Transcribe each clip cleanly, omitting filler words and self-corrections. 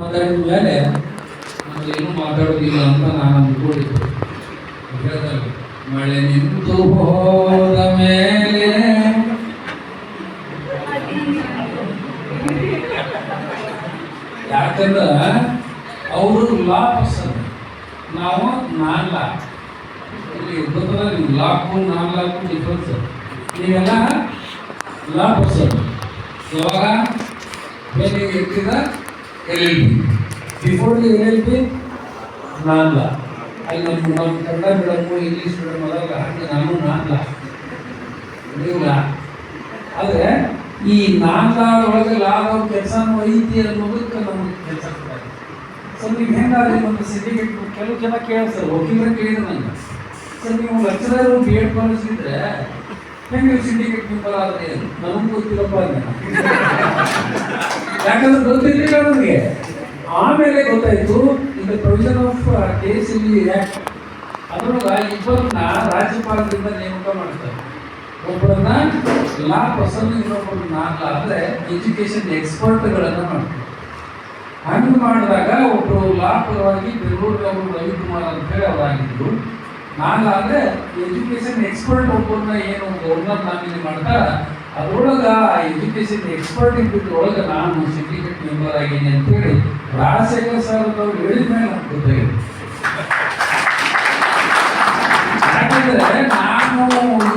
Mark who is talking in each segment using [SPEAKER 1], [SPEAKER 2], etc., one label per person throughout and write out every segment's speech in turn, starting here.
[SPEAKER 1] ಮಾತಾಡಿದ ಮೇಲೆ ಏನು ಮಾತಾಡೋದಿಲ್ಲ ಅಂತ ನಾನು ಅಂದ್ಕೊಂಡಿದ್ದೆ. ಮಳೆ ನಿಂತು ಹೋದ ಮೇಲೆ ಯಾಕಂದ್ರೆ ಅವರು ಲಾ ಪರ್ಸನ್, ನಾವು ನಾನ್ ಲಾ. ಇಲ್ಲಿ ಗೊತ್ತಲ್ಲ, ನೀವು ಲಾಕು ನಾನ್ ಲಾಕು ಡಿಫ್ರೆನ್ಸ್. ನೀವೆಲ್ಲ ಲಾ ಪರ್ಸನ್. ಇವಾಗ ಬೇರೆ ಇರ್ತಿದ LLB. Before the LLB, ನಾನ್ ಲಾ. ಅಲ್ಲಿ ನಮ್ಮ ಕನ್ನಡ ಮೀಡಿಯಮ್ಮು ಇಂಗ್ಲೀಷ್ ಮೀಡಿಯಮ್ ಅದಾಗ ಹಾಗೆ ನಾನು ನಾನ್ ಲಾ, ನೀವು ಲಾ. ಆದರೆ ಈ ನಾನ್ ಲಾ ಒಳಗೆ ಲಾದ ಕೆಲಸನೂ ಐತಿ ಅನ್ನೋದಕ್ಕೆ ನಮಗೆ ಕೆಲಸ ಕೊಡ್ತಾರೆ. ಸೊ ನೀವು ಹೆಂಗಾದ್ರೆ ಒಂದು ಸಿಂಡಿಕೇಟ್ ಕೆಲವು ಜನ ಕೇಳ್ತಾರೆ, ವಕೀಲರು ಕೇಳಿದ್ರು ನಂಗೆ, ಸರ್ ನೀವು ಲೆಕ್ಚರರ್ B.Ed ಕಾಲೇಜ್ ಇದ್ರೆ ಹೆಂಗೆ ಸಿಂಡಿಕೇಟ್ ಮೆಂಬರ್ ಆದರೆ ನನಗೂ ಗೊತ್ತಿಲ್ಲಪ್ಪ ಅಂತ. ಯಾಕಂದ್ರೆ ಗೊತ್ತಿರಲಿಲ್ಲ ನನಗೆ. ಆಮೇಲೆ ಗೊತ್ತಾಯ್ತು, ಇದು ಪ್ರೊವಿಷನ್ ಆಫ್ KCB ಆ್ಯಕ್ಟ್ ಅದರೊಳಗೆ ಇಬ್ಬರನ್ನ ರಾಜ್ಯಪಾಲರಿಂದ ನೇಮಕ ಮಾಡ್ತಾರೆ. ಒಬ್ಬರನ್ನ ಲಾ ಪರ್ಸನ್, ಇನ್ನೊಬ್ಬರನ್ನ ನಾನ್ ಲಾ ಅಂದರೆ ಎಜುಕೇಶನ್ ಎಕ್ಸ್ಪರ್ಟ್ಗಳನ್ನು ಮಾಡ್ತಾರೆ. ಹಂಗೆ ಮಾಡಿದಾಗ ಒಬ್ಬರು ಲಾ ಪರವಾಗಿ ಬೆಂಗಳೂರಿನವರು ರವಿಕುಮಾರ್ ಅಂತ ಹೇಳಿ ಅವರಾಗಿದ್ರು. ನಾನ್ ಲಾ ಅಂದರೆ ಎಜುಕೇಶನ್ ಎಕ್ಸ್ಪರ್ಟ್ ಒಬ್ಬರನ್ನ ಏನು ಗೌರ್ನರ್ ನಾಮಿನಿ ಮಾಡ್ತಾರ, ಅದರೊಳಗೆ ಆ ಎಜುಕೇಶನ್ ಎಕ್ಸ್ಪರ್ಟ್ ಇದ್ದಿದ್ದೊಳಗೆ ನಾನು ಸಿಂಡಿಕೇಟ್ ಮೆಂಬರ್ ಆಗೀನಿ ಅಂತೇಳಿ ರಾಜಶೇಖರ್ ಸರ್ ಅವರು ಹೇಳಿದ ಮೇಲೆ ನಮ್ಗೆ ಗೊತ್ತಾಗಿದೆ. ಯಾಕಂದರೆ ನಾನು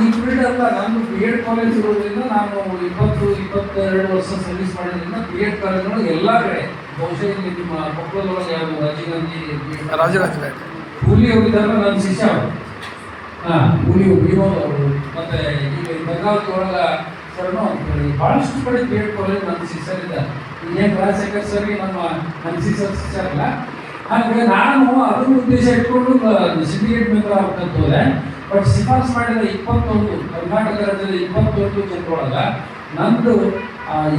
[SPEAKER 1] ಈ ಫೀಲ್ಡ್ ಅಲ್ಲ, ನಾನು B.Ed ಕಾಲೇಜ್ ಇರೋದ್ರಿಂದ ನಾನು 22 ವರ್ಷ ಸರ್ವಿಸ್ ಮಾಡೋದ್ರಿಂದ B.Ed ಕಾಲೇಜ್ನೊಳಗೆ ಎಲ್ಲ ಕಡೆ, ಬಹುಶಃ ಇಲ್ಲಿ ನಿಮ್ಮ ಕೊಪ್ಪಳದೊಳಗೆ ಯಾವುದು ರಾಜೀವ್ ಗಾಂಧಿ ಕೂಲಿ ಹೋಗಿದ್ದಾರೆ ನನ್ನ ಶಿಷ್ಯ ಅವರು. ಕೂಲಿ ವಿನೋದ್ ಅವರು, ಮತ್ತು ಈಗ ಬೆಂಗಾವತಿ ಒಳಗೆ ಸರ್ನು ಅಂತೇಳಿ ಭಾಳಷ್ಟು ಕಡೆ B.Ed ಕಾಲೇಜ್ ನನ್ನ ಶಿಷ್ಯರಿದ್ದಾರೆ. ಏನು ರಾಜಶೇಖರ್ ಸರ್ಗೆ ನನ್ನ ಶಿಷ್ಯರಲ್ಲ. ಹಾಗೆ ನಾನು ಅದನ್ನು ಉದ್ದೇಶ ಇಟ್ಕೊಂಡು ಸಿಂಡಿಕೇಟ್ ಮೆಂಬರ್ ಆಗ್ಬೇಕಂತ ಹೋದೆ. ಬಟ್ ಶಿಫಾರಸು ಮಾಡಿದ 21 ಕರ್ನಾಟಕ ರಾಜ್ಯದ 21 ಜನರೊಳಗೆ ನಂದು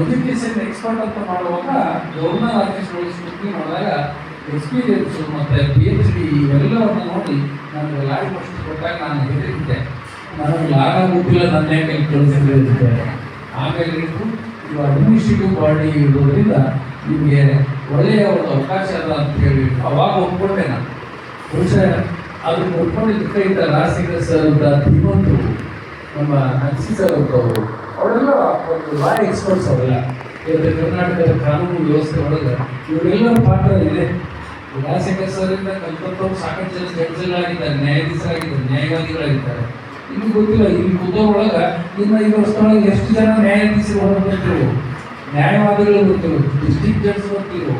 [SPEAKER 1] ಎಜುಕೇಷನ್ ಎಕ್ಸ್ಪರ್ಟ್ ಅಂತ ಮಾಡುವಾಗ ಗೌರ್ನರ್ ಆಫೀಸ್ ಸ್ಕೂಟಿ ಮಾಡಿದಾಗ ಎಕ್ಸ್ಪೀರಿಯನ್ಸು ಮತ್ತು PhD ಇವೆಲ್ಲವನ್ನು ನೋಡಿ ನನಗೆ ಲಾಯ್ ಪೋಸ್ಟ್ ಕೊಟ್ಟಾಗ ನಾನು ಹೆದರಿದ್ದೆ, ನನಗೆ ಲಾಗ ಗೊತ್ತಿಲ್ಲ, ನನ್ನೇ ಕೈ ಕಳಿಸಿದ್ದೆ. ಆಮೇಲೆ ನೀವು ಅಡ್ಮಿನಿಸ್ಟ್ರೇಟಿವ್ ಬಾಡಿ ಇರೋದ್ರಿಂದ ನಿಮಗೆ ಒಳ್ಳೆಯ ಒಂದು ಅವಕಾಶ ಅದ ಅಂತ ಹೇಳಿ ಅವಾಗ ಒಪ್ಕೊಂಡೆ ನಾನು. ಬಹುಶಃ ಅದನ್ನು ಒಪ್ಕೊಂಡಿದ್ದಕ್ಕೆ ಇಂಥ ರಾಜಶೇಖರ್ ಸರ್ ಅಂತ ಇನ್ನೊಂದು ನಮ್ಮ ಹನ್ಸಿ ಸರ್ ಅವರು ಅವರೆಲ್ಲ ಒಂದು ಲಾ ಎಕ್ಸ್ಪರ್ಟ್ಸ್ ಅವರೆಲ್ಲ. ಇವತ್ತು ಕರ್ನಾಟಕದ ಕಾನೂನು ವ್ಯವಸ್ಥೆ ಒಳಗೆ ಇವರೆಲ್ಲರ ಪಾತ್ರ ಇದೆ. ರಾಜಶೇಖರ್ ಸರಿಂದ ಕಲ್ಪತ್ತವರು ಸಾಕಷ್ಟು ಜನ ಜಡ್ಜ್ಗಳಾಗಿದ್ದಾರೆ, ನ್ಯಾಯಾಧೀಶರಾಗಿದ್ದಾರೆ, ನ್ಯಾಯವಾದಿಗಳಾಗಿದ್ದಾರೆ. ಇಲ್ಲಿ ಗೊತ್ತಿಲ್ಲ, ಇಲ್ಲಿ ಕೂತವ್ರೊಳಗೆ ಇನ್ನು 5 ವರ್ಷದೊಳಗೆ ಎಷ್ಟು ಜನ ನ್ಯಾಯಾಧೀಶರು ಹೊರಗೆ ಬರ್ತಿರು, ನ್ಯಾಯವಾದಿಗಳು ಬರ್ತಿರು, ಡಿಸ್ಟ್ರಿಕ್ಟ್ ಜಡ್ಜ್ ಬರ್ತಿರು.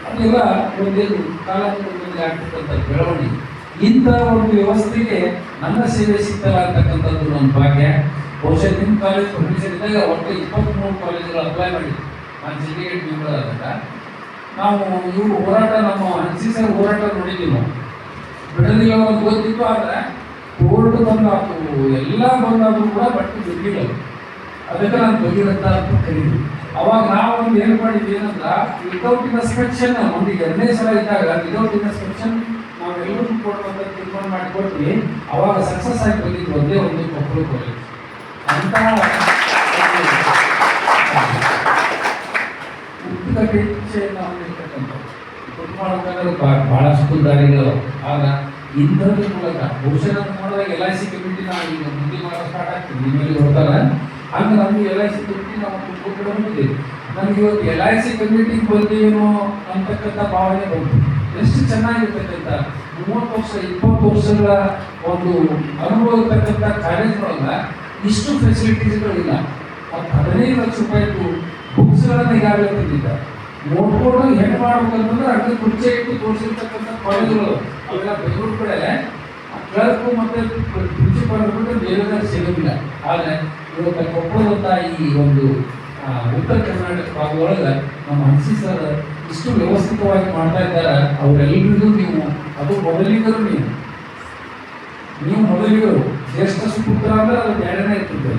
[SPEAKER 1] ಅದೆಲ್ಲ ಒಂದೇನು ಕಾಲಾನುಕ್ರಮದಲ್ಲಿ ಆಗ್ತಕ್ಕಂಥ ಬೆಳವಣಿಗೆ. ಇಂಥ ಒಂದು ವ್ಯವಸ್ಥೆಗೆ ನನ್ನ ಸೇವೆ ಸಿಗ್ತಲ್ಲ ಅಂತಕ್ಕಂಥದ್ದು ನನ್ನ ಭಾಗ್ಯ. ಬಹುಶಃ ನಿಮ್ಮ ಕಾಲೇಜ್ ಪರ್ಮಿಷನ್ ಇದ್ದಾಗ ಒಟ್ಟು 23 ಕಾಲೇಜುಗಳು ಅಪ್ಲೈ ಮಾಡಿದ್ವಿ ನಾನು ಸಿಂಡಿಕೇಟ್ ಮೆಂಬರ್ ಆದಾಗ. ನಾವು ಇವರು ಹೋರಾಟ, ನಮ್ಮ ಹನ್ಸಿ ಸರ್ ಹೋರಾಟ ನೋಡಿದ್ದೀವಿ ನಾವು. ಬಿಡದಿಲ್ಲ ಒಂದು ಗೊತ್ತಿತ್ತು, ಆದರೆ ಕೋರ್ಟ್ ಬಂದಾತು ಎಲ್ಲ ಬಂದಾದರೂ ಕೂಡ ಬಟ್ ಬಿಡಲಿಲ್ಲ. ಅದಕ್ಕೆ ನಾನು ಬಗೆರಂತ ಅಂತ ಕರೀತೀವಿ. ಅವಾಗ ನಾವು ಒಂದು ಏನು ಮಾಡಿದ್ವಿ ಏನಂದ್ರೆ, ವಿತೌಟ್ ಇನ್ಸ್ಪೆಕ್ಷನ್ ಒಂದು 2ನೇ ಸಲ ಇದ್ದಾಗ ವಿತೌಟ್ ಇನ್ಸ್ಪೆಕ್ಷನ್ ನಾವೆಲ್ಲರೂ ಕೊಡುವಂಥ ತೀರ್ಮಾನ ಮಾಡಿಕೊಟ್ವಿ. ಅವಾಗ ಸಕ್ಸಸ್ ಆಗಿ ಬಂದಿದ್ದು ಒಂದೇ ಒಂದು ಕೊಪ್ಪಳ ಕಾಲೇಜ್ ಅಂತ ಉತ್ಕಟ ಇಚ್ಛೆಯನ್ನು ಹೊಂದಿರ್ತಕ್ಕಂಥ ಮಾಡ್ಬೇಕಾದ್ರೆ ಭಾಳಷ್ಟು ದಾರಿಗಳು. ಆಗ ಇಂಥದ್ರ ಮೂಲಕ ಬಹುಶಃ ನಾನು ನೋಡಿದಾಗ LIC ಕಮಿಟಿ ನಾವು ಈಗ ಮುಂದೆ ಮಾಡೋ ಸ್ಟಾರ್ಟ್ ಆಗ್ತೀವಿ, ನಿಮ್ಮಲ್ಲಿ ಹೊಡ್ತಾರೆ. ಹಂಗೆ ನಮಗೆ LIC ಕಮಿಟಿ ನಾವು ಕಡೆ ಹೊಂದಿದ್ದೀವಿ. ನಮ್ಗೆ ಇವತ್ತು LIC ಕಮಿಟಿಗೆ ಬಂದೇನೋ ಅಂತಕ್ಕಂಥ ಭಾವನೆ ಬಂತು. ಎಷ್ಟು ಚೆನ್ನಾಗಿರ್ತಕ್ಕಂಥ 30 ವರ್ಷ 20 ವರ್ಷಗಳ ಒಂದು ಅನುಭವ ಇರ್ತಕ್ಕಂಥ ಕಾಲೇಜ್ನೊಳಗೆ ಇಷ್ಟು ಫೆಸಿಲಿಟೀಸ್ಗಳಿಲ್ಲ. ಮತ್ತು 15 ಲಕ್ಷ ರೂಪಾಯಿ ಬುಕ್ಸ್ಗಳನ್ನು ಈಗಾಗಲೇ ತಂದಿದ್ದಾರೆ. ನೋಡ್ಕೊಂಡು ಹೆಣ್ಣು ಮಾಡ್ಬೇಕಂತಂದ್ರೆ ಅಡುಗೆ ಕುರ್ಚಿ ಇಟ್ಟು ತೋರಿಸಿರ್ತಕ್ಕಂಥ ಕಾಲೇಜುಗಳು ಅವೆಲ್ಲ ಬೆಂಗಳೂರು ಕಡೆ ಕ್ಲರ್ಕು ಮತ್ತು ಪ್ರಿನ್ಸಿಪಾಲ್ ಬಿಟ್ಟರೆ ಬೇರೆ ಸಿಗೋದಿಲ್ಲ. ಆದರೆ ಇವತ್ತು ಕೊಪ್ಪಳದಂಥ ಈ ಒಂದು ಉತ್ತರ ಕರ್ನಾಟಕ ಭಾಗದೊಳಗೆ ನಮ್ಮ ಹನ್ಸಿ ಸರ್ ಇಷ್ಟು ವ್ಯವಸ್ಥಿತವಾಗಿ ಮಾಡ್ತಾ ಇದ್ದಾರೆ. ಅವರೆಲ್ಲರಿಗೂ ನೀವು ಅದು ಮೊದಲಿಗರು, ನೀವು ಮೊದಲಿಗರು. ಜ್ಯೇಷ್ಠ ಸುಪುತ್ರ ಅಂದ್ರೆ ಅದು ಬೇರೆನೇ ಇರ್ತದೆ,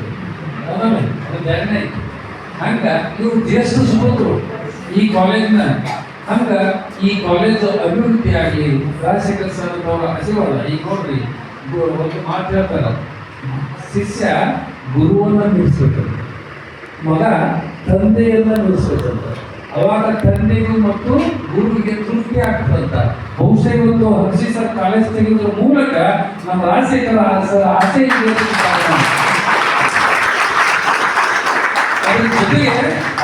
[SPEAKER 1] ಅದಲ್ಲ ಅದು ಬೇರೆನೇ ಇತ್ತು. ಹಂಗೆ ನೀವು ಜ್ಯೇಷ್ಠ ಸುಪುತ್ರರು ಈ ಕಾಲೇಜಿನ. ಹಂಗೆ ಈ ಕಾಲೇಜು ಅಭಿವೃದ್ಧಿ ಆಗಲಿ. ರಾಜಶೇಖರ್ ಸರ್ ಅವರ ಆಶೀರ್ವಾದ. ಈಗ ನೋಡ್ರಿ, ಒಂದು ಮಾತು ಹೇಳ್ತಾರೆ, ಶಿಷ್ಯ ಗುರುವನ್ನು ಮೀರಿಸ್ಬೇಕು, ಮಗ ತಂದೆಯನ್ನು ಮೀರಿಸ್ಬೇಕಂತ. ಅವಾಗ ತಂದೆಗೂ ಮತ್ತು ಬಹುಶಃ ಇವತ್ತು ಹರ್ಷಿ ಸರ್ ಕಾಲೇಜ್ ತೆಗೆದ್ರ ಮೂಲಕ ನಮ್ಮ ರಾಜಶೇಖರ ಸರ್ ಆಸೆ ಅದ್ರ ಜೊತೆಗೆ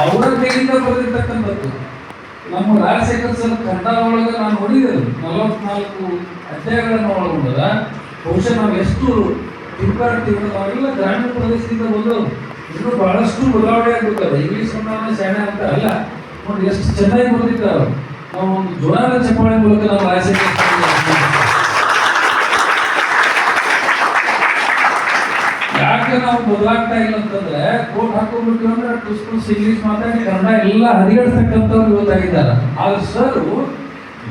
[SPEAKER 1] ಅವರ ಕೈಯಿಂದ ಬರೆದಿರ್ತಕ್ಕಂಥದ್ದು ನಮ್ಮ ರಾಜಶೇಖರ್ ಸರ್ ಕನ್ನಡ ಒಳಗೆ ನಾನು ನೋಡಿದ್ದೇನೆ 44 ಅಧ್ಯಾಯಗಳನ್ನು ಒಳಗೊಂಡದ. ಬಹುಶಃ ನಾವು ಎಷ್ಟು ತಿರುಗಾಡ್ತೀವಿ, ನಾವೆಲ್ಲ ಗ್ರಾಮೀಣ ಪ್ರದೇಶದಿಂದ ಬಂದವರು, ಇನ್ನೂ ಬಹಳಷ್ಟು ಬದಲಾವಣೆ ಆಗ್ಬೇಕಾದ್ರೆ ಇಂಗ್ಲಿಷ್ ಶಾಣೆ ಅಂತ ಅಲ್ಲ, ನೋಡಿ ಎಷ್ಟು ಚೆನ್ನಾಗಿ ಬರೆದಿದ್ದಾರೆ. ನಾವು ಒಂದು ಜೋರಾದ ಚಪ್ಪಾಳೆ ಮೂಲಕ ನಾವು ರಾಜಶೇಖರ್ ಯಾಕೆ ನಾವು ಬದಲಾಗ್ತಾ ಇಲ್ಲ ಅಂತಂದ್ರೆ ಕೋಟ್ ಹಾಕೊಂಡ್ಬಿಟ್ಟು ಅಂದ್ರೆ ಟುಸ್ ಇಂಗ್ಲಿಷ್ ಮಾತಾಡಿ ಕನ್ನಡ ಎಲ್ಲ ಹರಿಗಡ್ತಕ್ಕಂಥವ್ರು ಇವತ್ತಾಗಿದ್ದಾರೆ. ಆದ್ರೆ ಸರ್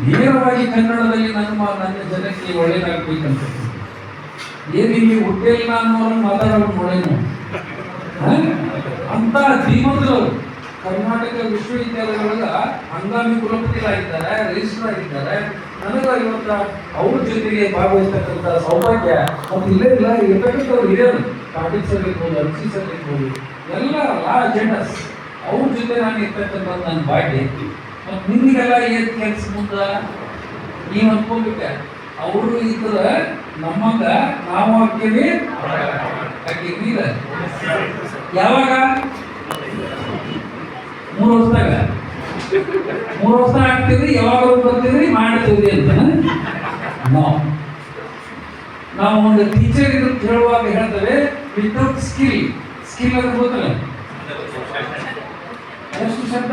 [SPEAKER 1] ನೇರವಾಗಿ ಕನ್ನಡದಲ್ಲಿ ನನ್ನ ಜನಕ್ಕೆ ಒಳ್ಳೇದಾಗಬೇಕಂತ ಏನು ಇಲ್ಲಿ ಹುಟ್ಟೆಲ್ಲ ಅನ್ನೋರನ್ನು ಮಾತಾಡೋದು ನೋಡೇನು ಅಂತ ಧೀಮಂತರು ಕರ್ನಾಟಕ ವಿಶ್ವವಿದ್ಯಾಲಯದೊಳಗ ಹಂಗಾಮಿ ಕುಲಪತಿಗಳಾಗಿದ್ದಾರೆ, ರಿಜಿಸ್ಟರ್ ಆಗಿದ್ದಾರೆ. ನನಗ ಇವತ್ತ ಅವ್ರ ಜೊತೆಗೆ ಭಾಗವಹಿಸ್ತಕ್ಕಂಥ ಸೌಭಾಗ್ಯ ಮತ್ತು ಇಲ್ಲೇ ಇಲ್ಲ ಇರ್ತಕ್ಕಂಥವ್ರು ಹಿರಿಯರು ಪಾಟೀಲ್ ಸರ್ ಇರ್ಬೋದು, ಅರ್ಜಿ ಸರ್ ಇರ್ಬೋದು, ಎಲ್ಲ ಲಾ ಅಜೆಂಡಾಸ್ ಅವ್ರ ಜೊತೆ ನಾನು ಇರ್ತಕ್ಕಂಥದ್ದು ನನ್ನ ಭಾಗ್ಯ. ಮತ್ತು ನಿಮಗೆಲ್ಲ ಏನು ಕೆಲಸ ಮುಂದ ನೀವು ಅನ್ಕೋಬೇಕ, ಅವರು ಇದ್ರ ನಮ್ಮಂಗ ನಾವು ಹಾಕೇವಿ ಹಾಕಿಲ್ಲ. ಯಾವಾಗ 3 ವರ್ಷದಾಗ 3 ವರ್ಷ ಆಗ್ತಿದ್ರಿ, ಯಾವಾಗ ಬರ್ತಿದ್ರಿ ಮಾಡ್ತಿದ್ರಿ ಅಂತ ನಾವು ಒಂದು ಟೀಚರ್ ಇದ್ರು ಹೇಳುವಾಗ ಹೇಳ್ತೇವೆ ವಿತೌಟ್ ಸ್ಕಿಲ್ ಅಂದ್ರೆ ಗೊತ್ತಲ್ಲ ಎಷ್ಟು ಶಬ್ದ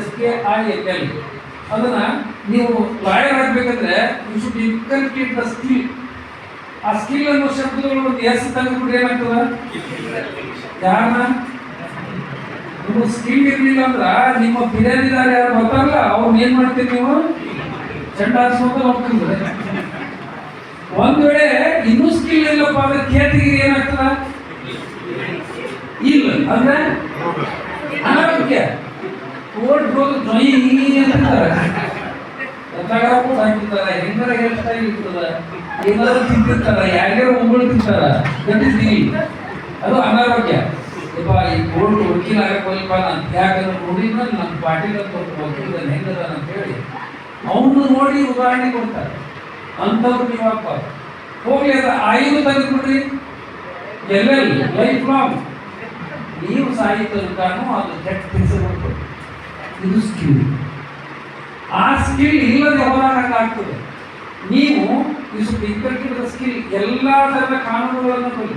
[SPEAKER 1] SKIL. ಅದನ್ನ ನೀವು ಲಾಯರ್ ಆಗ್ಬೇಕಂದ್ರೆ you should inculcate the skill. ಆ ಸ್ಕಿಲ್ ಅನ್ನೋ ಶಬ್ದಗಳು ಒಂದು ಎಸ್ ತೆಗೆದುಬಿಟ್ರೆ ಏನಾಗ್ತದ, ಯಾರನ್ನ ನೀವು ಸ್ಕಿಲ್ ಇರ್ಲಿಲ್ಲ ಅಂದ್ರ ನಿಮ್ಮ ಬಿರಿಯಾನಿದಾರ ಯಾರು ಬರ್ತಾರಲ್ಲ ಅವ್ರನ್ನ ಏನ್ ಮಾಡ್ತೀರಿ ನೀವು ಚಂಡ ಹಾರಿಸ್ಕೊಂತ ಹೋಗ್ತಿದ್ರೆ. ಒಂದ್ ವೇಳೆ ಇನ್ನೂ ಸ್ಕಿಲ್ ಇಲ್ಲಪ್ಪ ಅಂದ್ರೆ ಕೇತಿಗೆ ಏನಾಗ್ತದ, ಇಲ್ಲ ಅಂದ್ರೆ ಅನಾರೋಗ್ಯ ಓಟ್ ಹೋಗಿ ಜೊಯ್ ಅಂತಾರೆ, ಹಾಕಿರ್ತಾರೆ, ಹೆಂಗಾರ ಹೇರ್ ಸ್ಟೈಲ್ ಇರ್ತದ, ಏನಾದ್ರು ತಿಂತಿರ್ತಾರ, ಯಾರ್ಯಾರ ಉಗುಳು ತಿಂತಾರ, ದಟ್ ಇಸ್ ಡಿ, ಅದು ಅನಾರೋಗ್ಯ. ಈ ಕೋರ್ಟ್ ವಕೀಲ ಆಗಪ್ಪ ನಾನು ಯಾಕಂದ್ರೆ ನೋಡಿದ ನಮ್ಮ ಪಾಟೀಲ್ ಅಂತ ವಕೀಲ ಹೆಂಗದ ಅಂತ ಹೇಳಿ ಅವನು ನೋಡಿ ಉದಾಹರಣೆ ಕೊಡ್ತಾರೆ. ಅಂಥವ್ರು ನೀವು ಹಾಕ್ಬಾರ್ದು. ಹೋಗ್ಲಿ ಅದ ಆಯುಧ ತೆಗೆದ್ಬಿಡ್ರಿ, ಎಲ್ಲೆಲ್ಲಿ ಲೈಫ್ ಲಾಂಗ್ ನೀವು ಸಾಹಿತ್ಯನು ಅದು ಕೆಟ್ಟ ಹೆಸರು. ಇದು ಸ್ಕಿಲ್. ಆ ಸ್ಕಿಲ್ ಇಲ್ಲದೆ ಹೋರಾಟಕ್ಕಾಗ್ತದೆ. ನೀವು ಇಷ್ಟು ಇಂಟರ್ಕ್ಯೂಟ್ ಸ್ಕಿಲ್ ಎಲ್ಲ ಥರದ ಕಾನೂನುಗಳನ್ನು ಕೊಡಿ.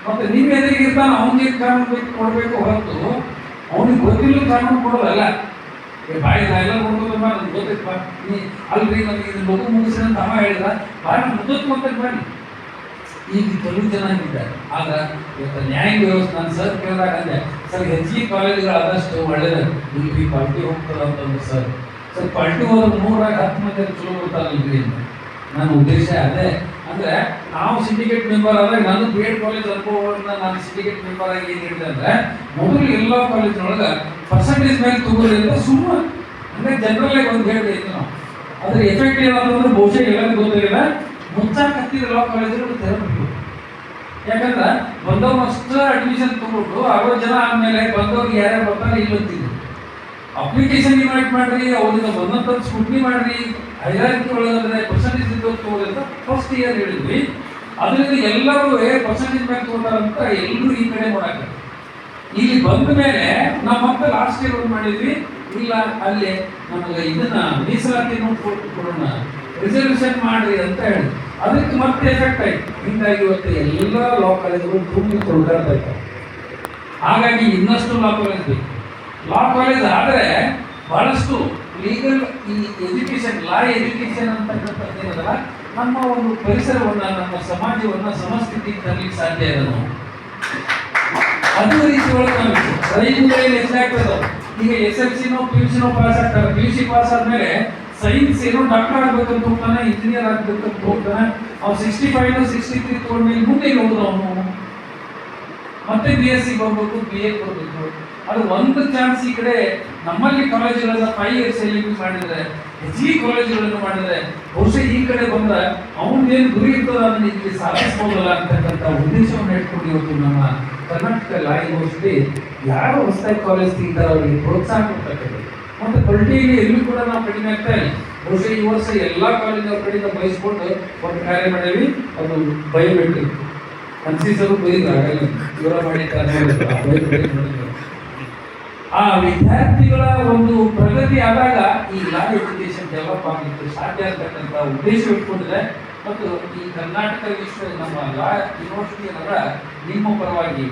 [SPEAKER 1] ಮತ್ತೆ ನಿಮ್ಮ ಎದುರಿಗೆ ಇರ್ತಾನೆ ಅವನಿಗೆ ಕಾನೂನು ಬೇಕು ಕೊಡಬೇಕು ಹೊರತು ಅವನಿಗೆ ಗೊತ್ತಿಲ್ಲ ಕಾನೂನು ಕೊಡೋದಲ್ಲ. ಬಾಯಿ ಎಲ್ಲ ಕೊಡ್ಬೋದು ನನಗೆ ಗೊತ್ತೈತಪ್ಪ, ನೀ ಅಲ್ರಿ ನನಗೆ ಇದು ಮಗು ಮುಗಿಸಿ ಅಂತ ಅಮ್ಮ ಹೇಳಿದ ಬಾಯಿ ಮುದ್ದತ್ತು ಅಂತ ಮಾಡಿ. ಈಗ ಕೆಲವು ಜನ ಇದ್ದಾರೆ. ಆದ್ರೆ ಇವತ್ತು ನ್ಯಾಯಾಂಗ ವ್ಯವಸ್ಥೆ ನಾನು ಸರ್ ಕೇಳಿದಾಗ ಅಂದೆ, ಸರ್ ಹೆಚ್ಚಿಗೆ ಕಾಲೇಜುಗಳು ಆದಷ್ಟು ಒಳ್ಳೇದು ಇಲ್ಲಿ ಪಾರ್ಟಿ ಹೋಗ್ತದ ಅಂತಂದ್ರೆ ಸರ್ ಪಾರ್ಟಿ ಹೋದ್ರೆ 110 ಮಂದಿ ಚಲೋ ಬರ್ತಾರಲ್ರಿ ಅಂತ. ನನ್ನ ಉದ್ದೇಶ ಅದೇ. ಅಂದ್ರೆ ನಾವು ಸಿಂಡಿಕೇಟ್ ಮೆಂಬರ್ ಆದಾಗ ನಾನು BEd ಕಾಲೇಜ್ ಅನುಭವಗಳನ್ನ ನಾನು ಸಿಂಡಿಕೇಟ್ ಮೆಂಬರ್ ಆಗಿ ಏನು ಹೇಳಿದೆ ಅಂದ್ರೆ ಮೊದಲು ಎಲ್ಲ ಕಾಲೇಜಿನೊಳಗೆ ಪರ್ಸೆಂಟೇಜ್ ಮೇಲೆ ತಗೋರಿ ಅಂತ ಸುಮ್ಮನೆ ಅಂದ್ರೆ ಜನರಲ್ ಆಗಿ ಒಂದು ಹೇಳಿದೆ ನಾವು. ಅದ್ರ ಎಫೆಕ್ಟ್ ಏನಂತಂದ್ರೆ ಬಹುಶಃ ಎಲ್ಲರಿಗೂ ಗೊತ್ತಿಲ್ಲ, ಮುಚ್ಚಾಕತ್ತಿದ ಲಾ ಕಾಲೇಜುಗಳು ತೆರಬೇಕು. ಯಾಕಂದ್ರೆ ಬಂದವ್ರು ಅಷ್ಟು ಅಡ್ಮಿಷನ್ ತಗೊಂಡು 60 ಜನ ಆದ್ಮೇಲೆ ಬಂದವ್ರಿಗೆ ಯಾರ್ಯಾರು ಬರ್ತಾರೆ ಇಲ್ಲಂತಿದ್ರು. ಅಪ್ಲಿಕೇಶನ್ ಇನ್ವೈಟ್ ಮಾಡ್ರಿ, ಅವ್ರಿಂದ ಬಂದಂತ ಸ್ಕೂಟ್ನಿ ಮಾಡ್ರಿ, ಹೈರಾರಿಕೆ ಒಳಗಂದ್ರೆ ಪರ್ಸೆಂಟೇಜ್ ಇದ್ದವ್ರು ತಗೋರಿ ಅಂತ ಫಸ್ಟ್ ಇಯರ್ ಹೇಳಿದ್ವಿ. ಅದರಿಂದ ಎಲ್ಲರೂ ಪರ್ಸೆಂಟೇಜ್ ಮೇಲೆ ತಗೋತಾರಂತ ಎಲ್ಲರೂ ಈ ಕಡೆ ನೋಡಾಕ. ಇಲ್ಲಿ ಬಂದ ಮೇಲೆ ನಾವು ಮತ್ತೆ ಲಾಸ್ಟ್ ಇಯರ್ ಒಂದು ಮಾಡಿದ್ವಿ, ಇಲ್ಲ ಅಲ್ಲಿ ನಮಗೆ ಇದನ್ನ ಮೀಸಲಾತಿ ಕೊಡೋಣ, ರಿಸರ್ವೇಶನ್ ಮಾಡ್ರಿ ಅಂತ ಹೇಳಿ ಅದಕ್ಕೆ ಮತ್ತೆ ಎಫೆಕ್ಟ್ ಆಯ್ತು. ಹಿಂಗಾಗಿ ಇವತ್ತು ಎಲ್ಲ ಲಾ ಕಾಲೇಜುಗಳು ಭೂಮಿ ತೊಳ್ದಾಡ್ತಾ ಇದ್ದಾರೆ. ಹಾಗಾಗಿ ಇನ್ನಷ್ಟು ಲಾ ಕಾಲೇಜ್ ಬೇಕು. ಲಾ ಕಾಲೇಜ್ ಆದರೆ ಬಹಳಷ್ಟು ಲೀಗಲ್ ಈ ಎಜುಕೇಶನ್, ಲಾ ಎಜುಕೇಶನ್ ಅಂತಕ್ಕಂಥದ್ದು ಏನದಲ್ಲ, ನಮ್ಮ ಒಂದು ಪರಿಸರವನ್ನ, ನಮ್ಮ ಸಮಾಜವನ್ನ ಸಮಸ್ಥಿತಿಗೆ ತರಲಿಕ್ಕೆ ಸಾಧ್ಯ ಇದೆ. ನಾವು ಅದು ರೀತಿ ಒಳಗೆ ರೈತುಗಳಲ್ಲಿ ಹೆಚ್ಚಾಗ್ತದೆ. ಈಗ SLC PUC ಪಾಸ್ ಆಗ್ತಾರೆ. PUC ಪಾಸ್ ಆದ್ಮೇಲೆ ಸೈನ್ಸ್ ಏನೋ ಡಾಕ್ಟರ್ ಆಗ್ಬೇಕಂತ ಹೋಗ್ತಾನೆ, ಇಂಜಿನಿಯರ್ ಆಗ್ಬೇಕಂತ ಹೋಗ್ತಾನೆ. ಅವ್ನು 65 63 ತಗೊಂಡ್ಮೇಲೆ ಮುಂದೆ ಹೋಗುದು ಅವನು ಮತ್ತೆ BSc ಬರ್ಬೇಕು, BA ಬರ್ಬೇಕು. ಅದು ಒಂದು ಚಾನ್ಸ್. ಈ ಕಡೆ ನಮ್ಮಲ್ಲಿ ಕಾಲೇಜುಗಳನ್ನ 5 years ಮಾಡಿದ್ರೆ, ಹೆಚ್ಚಿಗೆ ಕಾಲೇಜುಗಳನ್ನು ಮಾಡಿದ್ರೆ ಬಹುಶಃ ಈ ಕಡೆ ಬಂದ್ರೆ ಅವನೇನು ಗುರಿ ಇರ್ತದ ಅದನ್ನ ಇಲ್ಲಿ ಸಾಧಿಸ್ಬೋದಲ್ಲ ಅಂತಕ್ಕಂಥ ಉದ್ದೇಶವನ್ನು ಇಟ್ಕೊಂಡು ಇವತ್ತು ನಮ್ಮ ಕರ್ನಾಟಕ ಲಾ ಯೂನಿವರ್ಸಿಟಿ ಯಾರು ಹೊಸದಾಗಿ ಕಾಲೇಜ್ ತೆಗಿತಾರೆ ಅವರಿಗೆ ಪ್ರೋತ್ಸಾಹ ಕೊಡ್ತಕ್ಕಂಥದ್ದು. ಮತ್ತು ಕ್ವಾಲಿಟಿಯಲ್ಲಿ ಎಲ್ಲೂ ಕೂಡ ನಾವು ಕಡಿಮೆ ಆಗ್ತಾ ಇಲ್ಲ. ಬಹುಶಃ ಈ ವರ್ಷ ಎಲ್ಲ ಕಾಲೇಜಿನ ಕಡೆಯಿಂದ ಬಯಸ್ಕೊಂಡು ಒಂದು ಕಾರ್ಯ ಮಾಡೀವಿ, ಅದು ಬಯೋಮೆಟ್ರಿಕ್ ಕನ್ಸಿಸರು ಬೈದಾಗಲ್ಲ ಇವರ ಮಾಡಿದ್ದಾರೆ. ಆ ವಿದ್ಯಾರ್ಥಿಗಳ ಒಂದು ಪ್ರಗತಿ ಆದಾಗ ಈ ಲಾ ಎಜುಕೇಶನ್ ಡೆವಲಪ್ ಆಗಲಿಕ್ಕೆ ಸಾಧ್ಯ ಆಗ್ತಕ್ಕಂಥ ಉದ್ದೇಶ ಇಟ್ಕೊಂಡಿದೆ. ಮತ್ತು ಈ ಕರ್ನಾಟಕ ನಮ್ಮ ಲಾ ಯೂನಿವರ್ಸಿಟಿ ಅನ್ನೋದ ನಿಮ್ಮ ಪರವಾಗಿ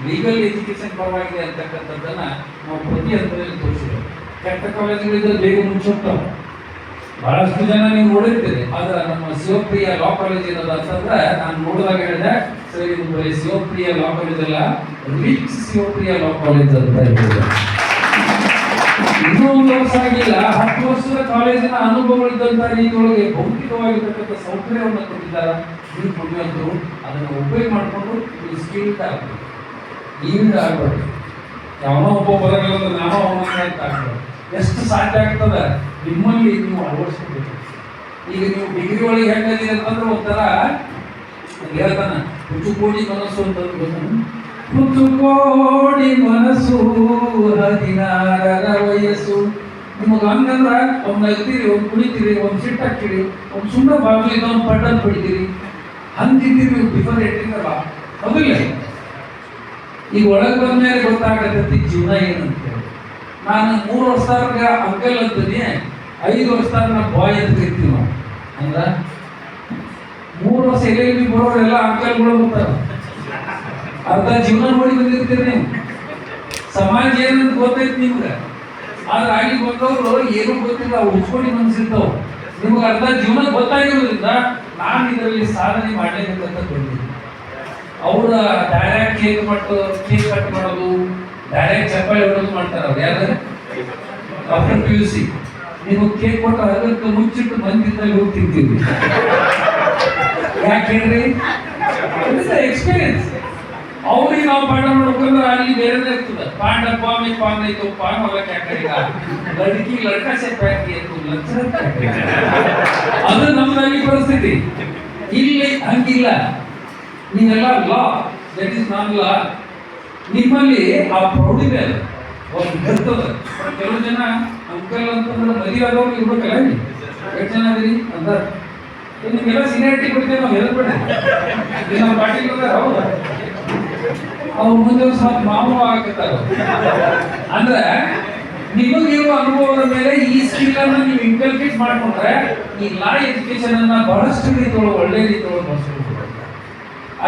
[SPEAKER 1] ಲೀಗಲ್ ಎಜುಕೇಶನ್ ಪರವಾಗಿದೆ ಅಂತಕ್ಕಂಥದ್ದನ್ನ ನಾವು ಪ್ರತಿ ಹಂತದಲ್ಲಿ ತೋರಿಸಿದ್ದೇವೆ. ಕೆಟ್ಟ ಕಾಲೇಜುಗಳಿಂದ ಬೇಗ ಮುಚ್ಚೋಗ್ತಾವೆ. ಬಹಳಷ್ಟು ಜನ ನೀವು ನೋಡಿರ್ತೀರಿ. ಆದ್ರೆ ನಮ್ಮ ಶಿವಪ್ರಿಯ ಲಾ ಕಾಲೇಜ್ ಏನದ ಅಂತಂದ್ರೆ ನಾನು ನೋಡಿದಾಗ ಹೇಳಿದೆ, ಸರಿ ಇದು ಬರೀ ಶಿವಪ್ರಿಯ ಲಾ ಕಾಲೇಜ್ ಅಲ್ಲ, ರಿಚ್ ಶಿವಪ್ರಿಯ ಲಾ ಕಾಲೇಜ್ ಅಂತ ಹೇಳಿದೆ. ಇನ್ನೂ ಒಂದು ವರ್ಷ ಆಗಿಲ್ಲ, 10 ವರ್ಷದ ಕಾಲೇಜಿನ ಅನುಭವಗಳಿದ್ದಂಥ ರೀತಿಯೊಳಗೆ ಭೌತಿಕವಾಗಿರ್ತಕ್ಕಂಥ ಸೌಕರ್ಯವನ್ನು ಕೊಟ್ಟಿದ್ದಾರೆ. ನೀವು ಕೊಡುವಂತರು ಅದನ್ನು ಉಪಯೋಗ ಮಾಡಿಕೊಂಡು ನೀವು ಸ್ಕಿಲ್ಡ್ ಆಗಬೇಕು, ಈಲ್ಡ್ ಆಗಬೇಕು. ಯಾವನೋ ಒಬ್ಬ ಬರಲ್ಲ ಅಂದ್ರೆ ನಾನೋ ಅವನ ಅಂತ ಆಗ್ತದೆ. ಎಷ್ಟು ಸಾಧ್ಯ ಆಗ್ತದೆ ನಿಮ್ಮಲ್ಲಿ ನೀವು ಅಳವಡಿಸ್ಕೋಬೇಕು. ಈಗ ನೀವು ಡಿಗ್ರಿ ಒಳಗೆ ಹೆಂಗದಿ ಅಂತಂದ್ರೆ ಒಂಥರ ಹೇಳ್ತಾನ, ಕುಚುಕೋಡಿ ಮನಸ್ಸು ಅಂತ ಕುಚುಕೋಡಿ ಮನಸ್ಸು 16ರ ವಯಸ್ಸು. ನಿಮಗೆ ಹಂಗಂದ್ರ ಅವ್ನ ನಗ್ತೀರಿ, ಅವ್ನು ಕುಣಿತೀರಿ, ಒಂದು ಸಿಟ್ಟು ಹಾಕ್ತೀರಿ, ಅವ್ನು ಸುಮ್ಮನೆ ಬಾಗಿಲಿಂದ ಒಂದು ಪಡ್ಡನ್ನು ಬಿಡ್ತೀರಿ. ಹಂಗಿದ್ದೀರಿ ನೀವು ಬಿಫೋರ್ ಇಟ್ಟಿರಲ್ಲ. ಹೌದಿಲ್ಲ? ಈಗ ಒಳಗೆ ಬಂದ ಮೇಲೆ ಗೊತ್ತಾಗತ್ತೆ ಜೀವನ ಏನಂತ. ನಾನು 3 ವರ್ಷದಾಗ ಅಂಕಲ್ ಅಂತೀನಿ, 5 ವರ್ಷದಾಗ ನಾ ಬಾಯ್ ಅಂತ ಕರಿತೀವಿ ನಾವು. ಅಂದ್ರ 3 ವರ್ಷ ಎಲ್ಲೆಲ್ಲಿ ಬರೋರೆಲ್ಲ ಅಂಕಲ್ಗಳು ಬರ್ತಾರ. ಅರ್ಧ ಜೀವನ ನೋಡಿ ಬಂದಿರ್ತೀರಿ ನೀವು. ಸಮಾಜ ಏನಂತ ಗೊತ್ತೈತಿ ನಿಮ್ಗೆ. ಆದ್ರೆ ಆಗಿ ಬಂದವರು ಏನೂ ಗೊತ್ತಿಲ್ಲ, ಉಚ್ಕೊಂಡು ಮನಸ್ಸಿರ್ತಾವ. ನಿಮ್ಗೆ ಅರ್ಧ ಜೀವನ ಗೊತ್ತಾಗಿರೋದ್ರಿಂದ ನಾನು ಇದರಲ್ಲಿ ಸಾಧನೆ ಮಾಡಲೇಬೇಕಂತ ಬಂದಿದ್ದೀನಿ. ಅವ್ರ ಡೈರೆಕ್ಟ್ ಕೇಕ್ ಕಟ್ ಮಾಡೋದು, ಡೈರೆಕ್ಟ್ ಚಪ್ಪಾಳಿ ಹೊಡೋದು ಮಾಡ್ತಾರೆ. ಅವ್ರು ಯಾರು ಆಫ್ಟರ್ PUC ನಿಮಗೆ ಕೇಕ್ ಕೊಟ್ಟು ಅದಕ್ಕೆ ಮುಚ್ಚಿಟ್ಟು ಮಂದಿದ್ದಲ್ಲಿ ಹೋಗಿ ತಿಂತೀವಿ. ಯಾಕೆ ಹೇಳ್ರಿ? ಎಕ್ಸ್ಪೀರಿಯನ್ಸ್. ಅವ್ರಿಗೆ ನಾವು ಪಾಠ ಮಾಡ್ಬೇಕಂದ್ರೆ ಅಲ್ಲಿ ಬೇರೆದೇ ಇರ್ತದೆ. ಪಾಂಡ ಪಾಮಿ ಪಾಂಡ ಇತ್ತು ಪಾನ್ ಹೊಲಕ್ಕೆ ಹಾಕಿಗ ಲಡ್ಕಿ ಲಡ್ಕ ಸೆಪ್ ಹಾಕಿ ಇತ್ತು ಲಕ್ಷಣ. ಅದು ನಮ್ಮಲ್ಲಿ ಪರಿಸ್ಥಿತಿ. ಇಲ್ಲಿ ಹಂಗಿಲ್ಲ. ನೀವೆಲ್ಲ ಲಾ, ದಟ್ ಈಸ್ ನಾನ್ ಲಾ. ನಿಮ್ಮಲ್ಲಿ ಆ ಪ್ರೌಢಿದೆ ಒಂದು ಇರ್ತದೆ. ಕೆಲವು ಜನ ಅಂಕಲ್ ಅಂತಂದ್ರೆ ಮದುವೆ ಆದವ್ರು ಇರ್ಬೇಕಲ್ಲ. ಎಷ್ಟು ಜನ ಅದೀರಿ ಅಂತ ನಿಮಗೆಲ್ಲ ಸೀನಿಯಾರಿಟಿ ಕೊಡ್ತೇವೆ ನಾವು. ಹೇಳ್ಬೇಡಿ ನಮ್ಮ ಪಾರ್ಟಿಗೆ ಹೌದು, ಅವ್ರು ಮುಂದೆ ಸ್ವಲ್ಪ ಮಾವು ಹಾಕುತ್ತಾರೆ. ಅಂದ್ರೆ ನಿಮಗಿರುವ ಅನುಭವದ ಮೇಲೆ ಈ ಸ್ಕಿಲ್ ಅನ್ನ ನೀವು ಇನ್ಕಲ್ಕೇಟ್ ಮಾಡ್ಕೊಂಡ್ರೆ ಈ ಲಾ ಎಜುಕೇಶನ್ ಅನ್ನ ಬಹಳಷ್ಟು ರೀತಿಯೊಳಗೆ ಒಳ್ಳೆ ರೀತಿಯೊಳಗೆ ಬಳಸ್ಕೊಳ್ಬೋದು.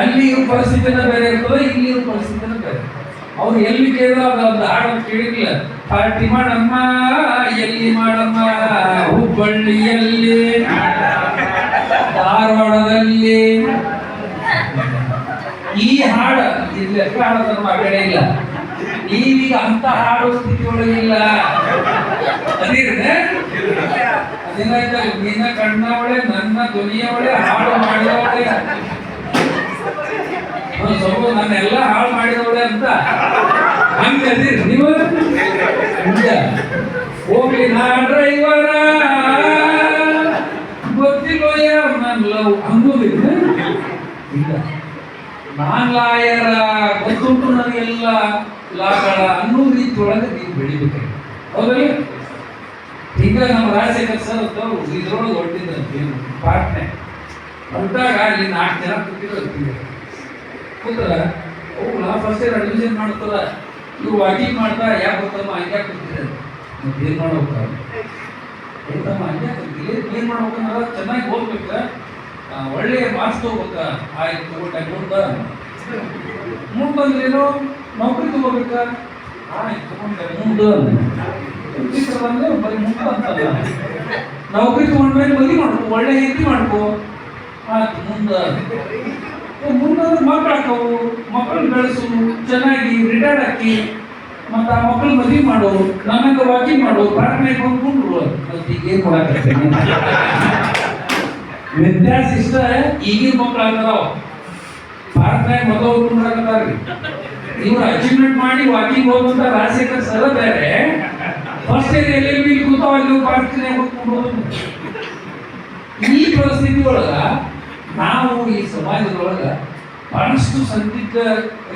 [SPEAKER 1] ಅಲ್ಲಿ ಇರೋ ಪರಿಸ್ಥಿತಿನ ಬೇರೆ ಇರ್ತದೆ, ಇಲ್ಲಿ ಇರೋ ಪರಿಸ್ಥಿತಿನ ಬೇರೆ. ಅವ್ರು ಎಲ್ಲಿ ಕೇಳಿದ ಒಂದು ಹಾಡನ್ನು ಕೇಳಿರ್ಲಿಲ್ಲ. ಪಾರ್ಟಿ ಮಾಡಮ್ಮ ಎಲ್ಲಿ ಮಾಡಮ್ಮ, ಹುಬ್ಬಳ್ಳಿಯಲ್ಲಿ, ಧಾರವಾಡದಲ್ಲಿ. ಈ ಹಾಡು ಇಲ್ಲಿ ಎಷ್ಟ ಹಾಡೋದನ್ನು ಆ ಕಡೆ ಇಲ್ಲ. ನೀವೀಗ ಅಂತ ಹಾಡೋ ಸ್ಥಿತಿ ಒಳಗಿಲ್ಲ. ಅದೇನಾಯ್ತ, ನಿನ್ನ ಕಣ್ಣವಳೆ ನನ್ನ ಧ್ವನಿಯವಳೆ ಹಾಡು ಮಾಡಿದವಳೆ, ಸ್ವಲ್ಪ ನನ್ನೆಲ್ಲ ಹಾಳು ಮಾಡಿದವಳೆ ಅಂತ ಹಂಗದಿರಿ ನೀವು. ಹೋಗ್ಲಿ ನಾ ಡ್ರೈವರ ಗೊತ್ತಿಲ್ಲೋಯ ನನ್ ಲವ್ ಹಂಗೋದಿಲ್ಲ. ಇಲ್ಲ, ನಾನ್ ಲಾಯರ ಗೊತ್ತುಂಟು ನನಗೆಲ್ಲ ಲಾಗಳ ಅನ್ನೋ ರೀತಿ ಒಳಗೆ ನೀವು ಬೆಳಿಬೇಕು. ಹೌದಲ್ಲ? ಈಗ ನಮ್ಮ ರಾಜಶೇಖರ್ ಸರ್ ಅಂತ ಇದ್ರೊಳಗೆ ಹೊಟ್ಟಿದ್ದಂತೆ ಪಾಟ್ನೆ ಹೊಂಟಾಗ ಅಲ್ಲಿ 4 ಜನ ಕೂತಿರೋದು ಕೂತರ. ನಾ ಫಸ್ಟ್ ಇಯರ್ ಅಡ್ಮಿಷನ್ ಮಾಡ್ತಾರ, ಇವ್ರು ವಾಕಿಂಗ್ ಮಾಡ್ತಾ ಯಾಕೆ ಗೊತ್ತಮ್ಮ ಹಂಗೆ ಕೂತಿದ್ದಾರೆ. ಮತ್ತೆ ಏನ್ ಮಾಡ್ಬೇಕ ಗೊತ್ತಮ್ಮ ಹಂಗೆ ಕೂತಿಲ್ಲ, ಏನ್ ಮಾಡ್ಬೇಕಂದ್ರೆ ಚೆನ್ನಾಗಿ ಓದ್ಬೇಕ, ಒಳ್ಳೆ ಮಾರ್ಕ್ಸ್ ತಗೋಬೇಕ. ಆಯ್ತು ತಗೊಂಡ ಮುಂದೇನು ನೌಕರಿ ತಗೋಬೇಕ. ಆಯ್ತು ತಗೊಂಡೆ ಮುಂದೆ ಬಂದ್ರೆ ಬರೀ ಮುಂದೆ ಅಂತಲ್ಲ, ನೌಕರಿ ತಗೊಂಡ್ಮೇಲೆ ಮದುವೆ ಮಾಡ್ಕೊ, ಒಳ್ಳೆ ಹೆಂಡತಿ ಮಾಡ್ಕೊ. ಆಯ್ತು ಮುಂದೆ ಮುಂದಂದ್ರೆ ಮಕ್ಕಳು ಹಾಕವು, ಮಕ್ಕಳನ್ನ ಬೆಳೆಸು, ಚೆನ್ನಾಗಿ ರಿಟೈರ್ಡ್ ಹಾಕಿ, ಮತ್ತು ಆ ಮಕ್ಕಳು ಮದುವೆ ಮಾಡು, ನನ್ನಂಗ ವಾಕಿಂಗ್ ಮಾಡು, ಪ್ರಾರ್ಥನೆ ಕೊಂಡ್ಕೊಂಡ್ರು. ಈಗ ಏನ್ ಮಾಡಕ್ಕೆ ವ್ಯತ್ಯಾಸ ಇಷ್ಟ. ಈಗಿನ ಮಕ್ಕಳು ಆಗ್ತಾವ ಪ್ರಾರ್ಥನೆ ಮದುವೆ ಕೊಂಡ್ರಾಗತ್ತಾರ್ರಿ. ಇವ್ರು ಅಚೀವ್ಮೆಂಟ್ ಮಾಡಿ ವಾಕಿಂಗ್ ಹೋಗುವಂತ ರಾಜಶೇಖರ್ ಸರ್ ಬೇರೆ ಫಸ್ಟ್ ಇಯರ್ LLB ಕೂತಾವ, ನೀವು ಪ್ರಾರ್ಥನೆ ಹೋಗ್ಕೊಂಡು. ಈ ಪರಿಸ್ಥಿತಿ ಒಳಗ ನಾವು ಈ ಸಮಾಜದೊಳಗೆ ಬಹಳಷ್ಟು ಸಂದಿಗ್ಧ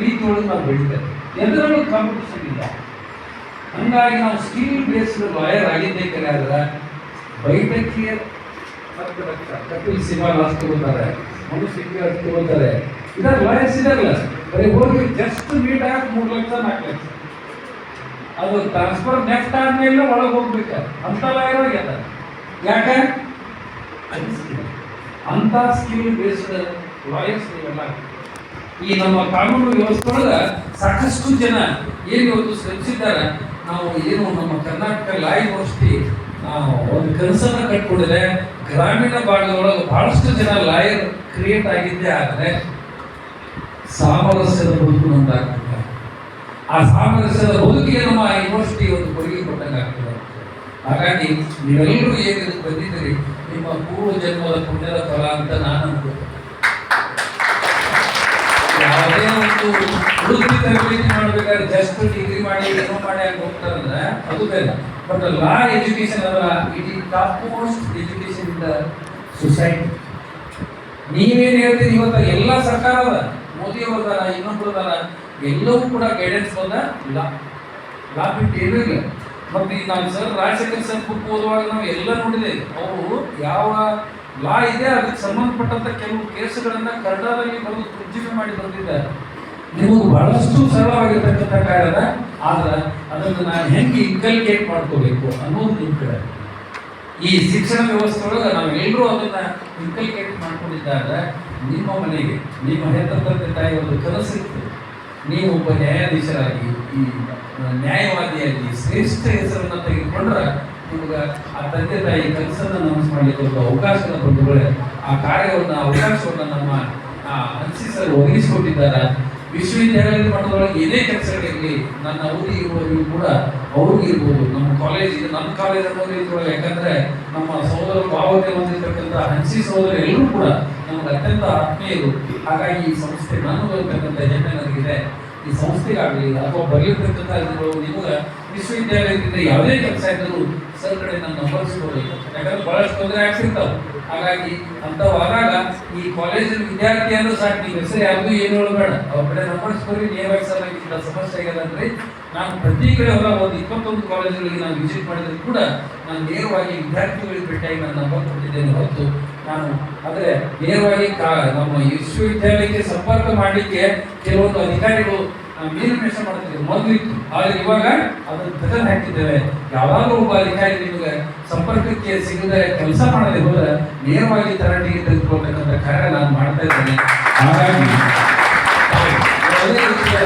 [SPEAKER 1] ರೀತಿಯೊಳಗೆ ನಾವು ಬೆಳಿತೇವೆ. ಎಲ್ಲರಲ್ಲೂ ಕಾಂಪಿಟೇಷನ್ ಇಲ್ಲ. ಹಂಗಾಗಿ ನಾವು ಸ್ಕಿಲ್ ಬೇಸ್ಡ್ ಲಾಯರ್ ಆಗಿದ್ದೇ ಕರೆ ಆದ್ರೆ ಬೈಟಕ್ಕೆ 10 ಲಕ್ಷ, ಕಪಿಲ್ ಸಿಬಾಲ್ ಅಷ್ಟು ತಗೋತಾರೆ, ಮನುಷ್ಯಕ್ಕೆ ಅಷ್ಟು ತಗೋತಾರೆ. ಇದಾರೆ ಲಾಯರ್ಸ್ ಇದಾರಲ್ಲ, ಬರೀ ಹೋಗಿ ಜಸ್ಟ್ ಮೀಟ್ ಆಗಿ 3 ಲಕ್ಷ 4 ಲಕ್ಷ ಅದು ಟ್ರಾನ್ಸ್ಫರ್ ನೆಕ್ಸ್ಟ್ ಆದ್ಮೇಲೆ ಒಳಗೆ ಹೋಗ್ಬೇಕ ಅಂತ ಲಾಯರ್ ಆಗ್ಯದ. ಯಾಕೆ ಅಂತ ಸ್ಕಿಲ್ ಬೇಸ್ಡ್ ಲಾಯರ್ಸ್ ಇವೆಲ್ಲ. ಈ ನಮ್ಮ ಕಾನೂನು ವ್ಯವಸ್ಥೆ ಒಳಗೆ ಸಾಕಷ್ಟು ಜನ ಏನು ಇವತ್ತು ಶ್ರಮಿಸಿದ್ದಾರೆ. ನಾವು ಏನು ನಮ್ಮ ಕರ್ನಾಟಕ ಲಾ ಯೂನಿವರ್ಸಿಟಿ ಒಂದು ಕನಸನ್ನ ಕಟ್ಕೊಂಡಿದೆ. ಗ್ರಾಮೀಣ ಭಾಗದೊಳಗೆ ಬಹಳಷ್ಟು ಜನ ಲಾಯರ್ ಕ್ರಿಯೇಟ್ ಆಗಿದ್ದೇ ಆದರೆ ಸಾಮರಸ್ಯದ ಬದುಕು ನಮ್ದಾಗ್ತದೆ. ಆ ಸಾಮರಸ್ಯದ ಬದುಕಿಗೆ ನಮ್ಮ ಯೂನಿವರ್ಸಿಟಿ ಒಂದು ಕೊಡುಗೆ ಕೊಟ್ಟಂಗಾಗ್ತದೆ. ಹಾಗಾಗಿ ನೀವೆಲ್ಲರೂ ಏನು ಇದಕ್ಕೆ ಬಂದಿದ್ದೀರಿ, ನಿಮ್ಮ ಪೂರ್ವ ಜನ್ಮದ ಪುಣ್ಯದ ಫಲ ಅಂತ ನಾನು ಅನ್ಕೋತೀನಿ. ಯಾವುದೇ ಒಂದು ವೃತ್ತಿ ತರಬೇತಿ ಮಾಡ್ಬೇಕಾದ್ರೆ ಜಸ್ಟ್ ಡಿಗ್ರಿ ಮಾಡಿ ಏನೋ ಮಾಡಿ ಅಂತ ಹೋಗ್ತಾರಂದ್ರೆ ಅದು ಬೇಡ. ಬಟ್ ಲಾ ಎಜುಕೇಶನ್ ಅದರ it is top most education in the society. ನೀವೇನು ಹೇಳ್ತೀರಿ ಇವತ್ತು ಎಲ್ಲ ಸರ್ಕಾರ ಅದ, ಮೋದಿ ಅವರದಾರ, ಇನ್ನೊಬ್ರು ಅದಾರ, ಎಲ್ಲವೂ ಕೂಡ ಗೈಡೆನ್ಸ್ ಬಂದ ಲಾ ಬಿಟ್ಟು ಏನೂ ಇಲ್ಲ. ಮತ್ತು ನಾನು ಸರ್ ರಾಜಶೇಖರ್ ಸರ್ ಬುಕ್ ಓದುವಾಗ ನಾವು ಎಲ್ಲ ನೋಡಿದ್ದೇವೆ. ಅವರು ಯಾವ ಲಾ ಇದೆ ಅದಕ್ಕೆ ಸಂಬಂಧಪಟ್ಟಂತ ಕೆಲವು ಕೇಸುಗಳನ್ನ ಕನ್ನಡದಲ್ಲಿ ಬರೆದು ತರ್ಜುಮೆ ಮಾಡಿ ಬಂದಿದ್ದಾರೆ. ನಿಮಗೆ ಬಹಳಷ್ಟು ಸರಳವಾಗಿರ್ತಕ್ಕಂಥ ಕಾರ್ಯದ, ಆದ್ರೆ ಅದನ್ನು ನಾನು ಹೆಂಗೆ ಇನ್ಕಲ್ಕೇಟ್ ಮಾಡ್ಕೋಬೇಕು ಅನ್ನೋದು ನಿಮ್ಮ ಕಡೆ. ಈ ಶಿಕ್ಷಣ ವ್ಯವಸ್ಥೆ ಒಳಗೆ ನಾವೆಲ್ಲರೂ ಅದನ್ನ ಇನ್ಕಲ್ಕೇಟ್ ಮಾಡ್ಕೊಂಡಿದ್ದಾರೆ. ನಿಮ್ಮ ಮನೆಗೆ ನಿಮ್ಮ ಹೆತ್ತ ತಂದೆ ತಾಯಿ ಒಂದು ಕನಸಿತ್ತು, ನೀವು ಒಬ್ಬ ನ್ಯಾಯಾಧೀಶರಾಗಿ ಈ ನ್ಯಾಯವಾದಿಯಾಗಿ ಶ್ರೇಷ್ಠ ಹೆಸರನ್ನು ತೆಗೆದುಕೊಂಡ್ರೆ ನಿಮ್ಗೆ ಆ ತಂದೆ ತಾಯಿ ಕೆಲಸವನ್ನು ನಮಸ್ ಮಾಡಲಿಕ್ಕೆ ಒಂದು ಅವಕಾಶದ ಬಂಧುಗಳೇ. ಆ ಕಾರ್ಯವನ್ನು ಅವಕಾಶವನ್ನು ನಮ್ಮ ಹನ್ಸಿ ಸರ್ ಒದಗಿಸಿಕೊಟ್ಟಿದ್ದಾರೆ. ವಿಶ್ವವಿದ್ಯಾಲಯದ ಮಟ್ಟದೊಳಗೆ ಏನೇ ಕೆಲಸಗಳಿರಲಿ, ನನ್ನ ಅವಧಿ ಇರುವವರಿಗೂ ಕೂಡ ಅವ್ರಿಗೆ ಇರ್ಬೋದು, ನಮ್ಮ ಕಾಲೇಜ್ ಇದು ನನ್ನ ಕಾಲೇಜ್ ಅನ್ನೋದು ಇದ್ರೊಳಗೆ. ಯಾಕಂದ್ರೆ ನಮ್ಮ ಸಹೋದರ ಭಾವತೆ ಹೊಂದಿರತಕ್ಕಂಥ ಹನ್ಸಿ ಸಹೋದರ ಎಲ್ಲರೂ ಕೂಡ ನಮ್ಗೆ ಅತ್ಯಂತ ಆತ್ಮೀಯರು. ಹಾಗಾಗಿ ಈ ಸಂಸ್ಥೆ ನಾನು ಇರ್ತಕ್ಕಂಥ ಹೆಮ್ಮೆ ನನಗಿದೆ. ಈ ಸಂಸ್ಥೆಗಾಗಲಿ ಅಥವಾ ಬರೆಯತಕ್ಕಂಥ ನಿಮಗೆ ವಿಶ್ವವಿದ್ಯಾಲಯದಿಂದ ಯಾವುದೇ ಕೆಲಸ ಇದ್ದರೂ ಸರ್ ಕಡೆ ನಾನು ನಂಬರ್ಸ್ಕೋಬೇಕು. ಯಾಕಂದ್ರೆ ಬಹಳಷ್ಟು ತೊಂದರೆ ಆಗ್ತಿರ್ತಾವೆ. ಹಾಗಾಗಿ ಅಂಥವಾದಾಗ ಈ ಕಾಲೇಜಿನ ವಿದ್ಯಾರ್ಥಿ ಅಂದ್ರೆ ಸಾಕು, ನೀವು ಹೆಸರು ಯಾವುದು ಏನು ಹೇಳಬೇಡ, ಅವ್ರ ಕಡೆ ನಂಬರ್ಸ್ಕೋರಿ. ನೇರವಾಗಿ ಸರ್ ಇಂಥ ಸಮಸ್ಯೆ ಆಗ್ಯದಂದ್ರೆ ನಾನು ಪ್ರತಿ ಕಡೆ ಹೊರ ಒಂದು 21 ಕಾಲೇಜುಗಳಿಗೆ ನಾನು ವಿಸಿಟ್ ಮಾಡಿದ್ರು ಕೂಡ ನಾನು ನೇರವಾಗಿ ವಿದ್ಯಾರ್ಥಿಗಳಿಗೆ ಭೇಟಿಯಾಗಿ ನಾನು ನಂಬರ್ ಕೊಟ್ಟಿದ್ದೇನೆ ಹೊರತು ನಾನು ಆದರೆ ನೇರವಾಗಿ ನಮ್ಮ ವಿಶ್ವವಿದ್ಯಾಲಯಕ್ಕೆ ಸಂಪರ್ಕ ಮಾಡಲಿಕ್ಕೆ ಕೆಲವೊಂದು ಅಧಿಕಾರಿಗಳು ಮೀನುಮೇಷ ಮಾಡ್ತಿದ್ದೇವೆ ಮೊದಲಿತ್ತು. ಆದರೆ ಇವಾಗ ಅದನ್ನು ತೆಗೆದು ಹಾಕಿದ್ದೇವೆ. ಯಾವಾಗಲೂ ಒಬ್ಬ ಅಧಿಕಾರಿ ನಿಮಗೆ ಸಂಪರ್ಕಕ್ಕೆ ಸಿಗದೆ ಕೆಲಸ ಮಾಡದೆ ಹೋದ್ರೆ ನೇರವಾಗಿ ತರಾಟೆಗೆ ತೆಗೆದುಕೊಳ್ತಕ್ಕಂಥ ಕಾರ್ಯ ನಾನು ಮಾಡ್ತಾ ಇದ್ದೇನೆ. ಹಾಗಾಗಿ ಯಾವುದೇ ರೀತಿಯ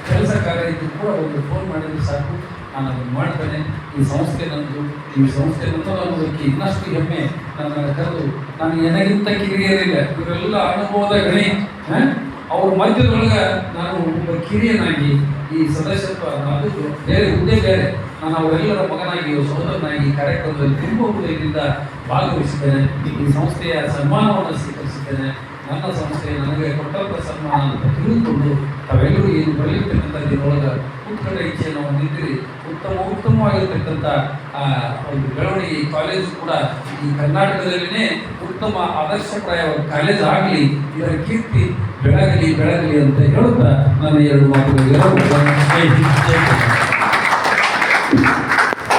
[SPEAKER 1] ಕೆಲಸ ಕಾರ್ಯ ಇದ್ದು ಕೂಡ ಒಂದು ಫೋನ್ ಮಾಡಿದ್ರೆ ಸಾಕು, ನಾನು ಅದನ್ನು ಮಾಡ್ತೇನೆ. ಈ ಸಂಸ್ಥೆ ನಂದು, ಈ ಸಂಸ್ಥೆ ನಂದು ಅನ್ನೋದಕ್ಕೆ ಇನ್ನಷ್ಟು ಹೆಮ್ಮೆ ನನ್ನನ್ನು ಕರೆದು ನಾನು ನನಗಿಂತ ಕಿರಿಯರಿಲ್ಲ, ಇವರೆಲ್ಲ ಅನುಭವದ ಗಣಿ. ಅವ್ರ ಮಧ್ಯದೊಳಗೆ ನಾನು ಒಬ್ಬ ಕಿರಿಯನಾಗಿ ಈ ಸದಸ್ಯತ್ವ ಅದು ಬೇರೆ ಹುದ್ದೆ ಬೇರೆ, ನಾನು ಅವರೆಲ್ಲರ ಮಗನಾಗಿ ಸಹೋದರನಾಗಿ ಕಾರ್ಯಕ್ರಮದಲ್ಲಿ ತುಂಬ ಹುದ್ದೆಯಿಂದ ಭಾಗವಹಿಸಿದ್ದೇನೆ. ಈ ಸಂಸ್ಥೆಯ ಸನ್ಮಾನವನ್ನು ಸ್ವೀಕರಿಸಿದ್ದೇನೆ. ನನ್ನ ಸಂಸ್ಥೆ ನನಗೆ ಕೊಟ್ಟಂಥ ಸನ್ಮಾನ ಅಂತ ತಿಳಿದುಕೊಂಡು ತಾವೆಲ್ಲರೂ ಏನು ಬರೆಯತಕ್ಕಂಥ ದಿನೊಳಗೆ ಉತ್ಕಟ ಇಚ್ಛೆಯನ್ನು ಹೊಂದಿದ್ದೀರಿ. ಉತ್ತಮವಾಗಿರ್ತಕ್ಕಂಥ ಒಂದು ಬೆಳವಣಿಗೆ ಈ ಕಾಲೇಜು ಕೂಡ ಈ ಕರ್ನಾಟಕದಲ್ಲಿನೇ ಉತ್ತಮ ಆದರ್ಶಪ್ರಾಯ ಕಾಲೇಜ್ ಆಗಲಿ, ಇದರ ಕೀರ್ತಿ ಬೆಳಗಲಿ ಅಂತ ಹೇಳುತ್ತಾ ನನ್ನ 2 ಮಾತುಗಳಿಗೆ